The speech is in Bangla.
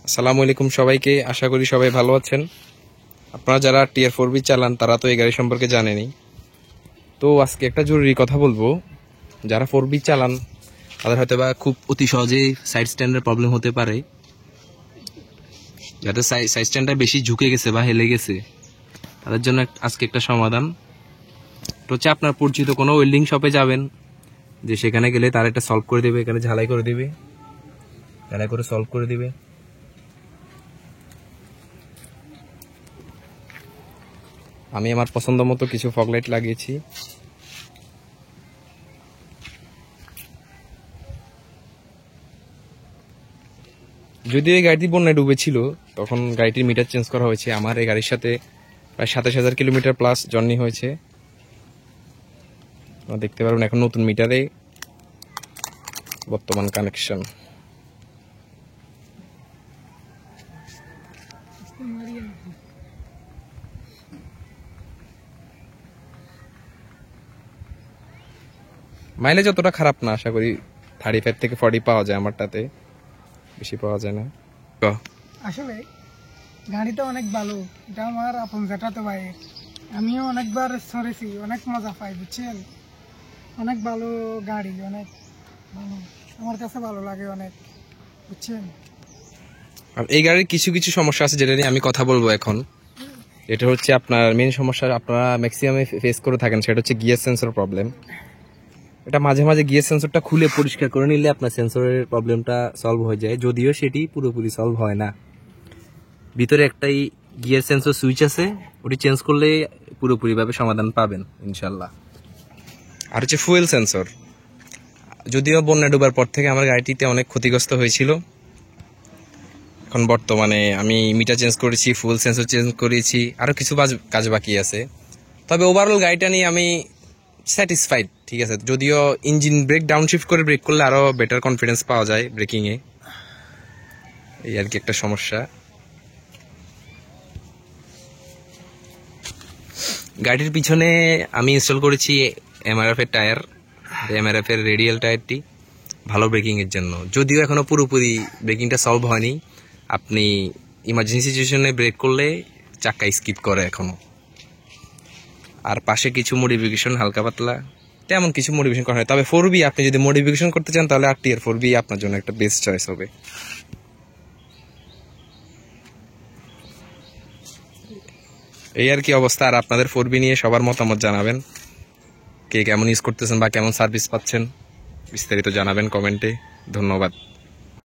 আসসালামু আলাইকুম সবাইকে, আশা করি সবাই ভালো আছেন। আপনারা যারা টিয়ার 4B চালান তারা তো এই গাড়ি সম্পর্কে জানেনই। তো আজকে একটা জরুরি কথা বলবো। যারা 4B চালান তাদের হয়তো বা খুব অতি সহজেই সাইড স্ট্যান্ডের প্রবলেম হতে পারে, যাদের সাইড স্ট্যান্ডটা বেশি ঝুঁকে গেছে বা হেলে গেছে, তাদের জন্য আজকে একটা সমাধান। তো হচ্ছে আপনার পরিচিত কোনো ওয়েল্ডিং শপে যাবেন, যে সেখানে গেলে তার একটা সলভ করে দেবে, এখানে ঝালাই করে দেবে, ঝালাই করে সলভ করে দেবে। আমি আমার পছন্দ মতো কিছু ফগ লাইট লাগিয়েছি। যদিও এই গাড়িটি বন্যায় ডুবেছিল, তখন গাড়িটির মিটার চেঞ্জ করা হয়েছে। আমার এই গাড়ির সাথে প্রায় 27,000 কিলোমিটার প্লাস জার্নি হয়েছে। দেখতে পারবেন এখন নতুন মিটারে বর্তমান কানেকশন। মাইলেজ অতটা খারাপ না, আশা করি 35 থেকে 40 পাওয়া যায়, আমারটাতে বেশি পাওয়া যায় না। আসলে গাড়িটা অনেক ভালো, এটা আমার আপন জ্যাঠাতো ভাইয়ের। আমিও অনেকবার সরেছি, অনেক মজা পাই, বুঝছেন। অনেক ভালো গাড়ি, অনেক ভালো, আমার কাছে ভালো লাগে অনেক, বুঝছেন। এই গাড়ির কিছু কিছু সমস্যা আছে যেটা নিয়ে আমি কথা বলবো এখন। এটা হচ্ছে আপনার মেন সমস্যা, আপনারা ম্যাক্সিমামে ফেস করে থাকেন, সেটা হচ্ছে গিয়ার সেন্সর প্রবলেম। এটা মাঝে মাঝে গিয়ার সেন্সরটা খুলে পরিষ্কার করে নিলে আপনার সেন্সরের প্রবলেমটা সলভ হয়ে যায়, যদিও সেটি পুরোপুরি সলভ হয় না। ভিতরে একটাই গিয়ার সেন্সর সুইচ আছে, ওটি চেঞ্জ করলে পুরোপুরিভাবে সমাধান পাবেন ইনশাল্লাহ। আর হচ্ছে ফুয়েল সেন্সর, যদিও বন্যা ডুবার পর থেকে আমার গাড়িটিতে অনেক ক্ষতিগ্রস্ত হয়েছিল। এখন বর্তমানে আমি মিটার চেঞ্জ করেছি, ফুয়েল সেন্সর চেঞ্জ করেছি, আরও কিছু কাজ বাকি আছে। তবে ওভারঅল গাড়িটা নিয়ে আমি স্যাটিসফাইড, ঠিক আছে। যদিও ইঞ্জিন ব্রেক ডাউনশিফট করে ব্রেক করলে আরও বেটার কনফিডেন্স পাওয়া যায় ব্রেকিংয়ে, এই আর কি একটা সমস্যা। গাড়ির পিছনে আমি ইনস্টল করেছি MRF এর টায়ার, MRF এর রেডিয়াল টায়ারটি ভালো ব্রেকিংয়ের জন্য। যদিও এখনও পুরোপুরি ব্রেকিংটা সলভ হয়নি, আপনি ইমার্জেন্সি সিচুয়েশনে ব্রেক করলে চাক্কা স্কিপ করে এখনও। আর পাশে কিছু মডিফিকেশন হালকা পাতলা, তেমন কিছু মডিফিকেশন করা হয়। তবে 4B আপনি যদি মডিফিকেশন করতে চান তাহলে RTR 4B আপনার জন্য একটা বেস্ট চয়েস হবে। এই আর কি অবস্থা। আর আপনাদের 4B নিয়ে সবার মতামত জানাবেন, কে কেমন ইউজ করতেছেন বা কেমন সার্ভিস পাচ্ছেন, বিস্তারিত জানাবেন কমেন্টে। ধন্যবাদ।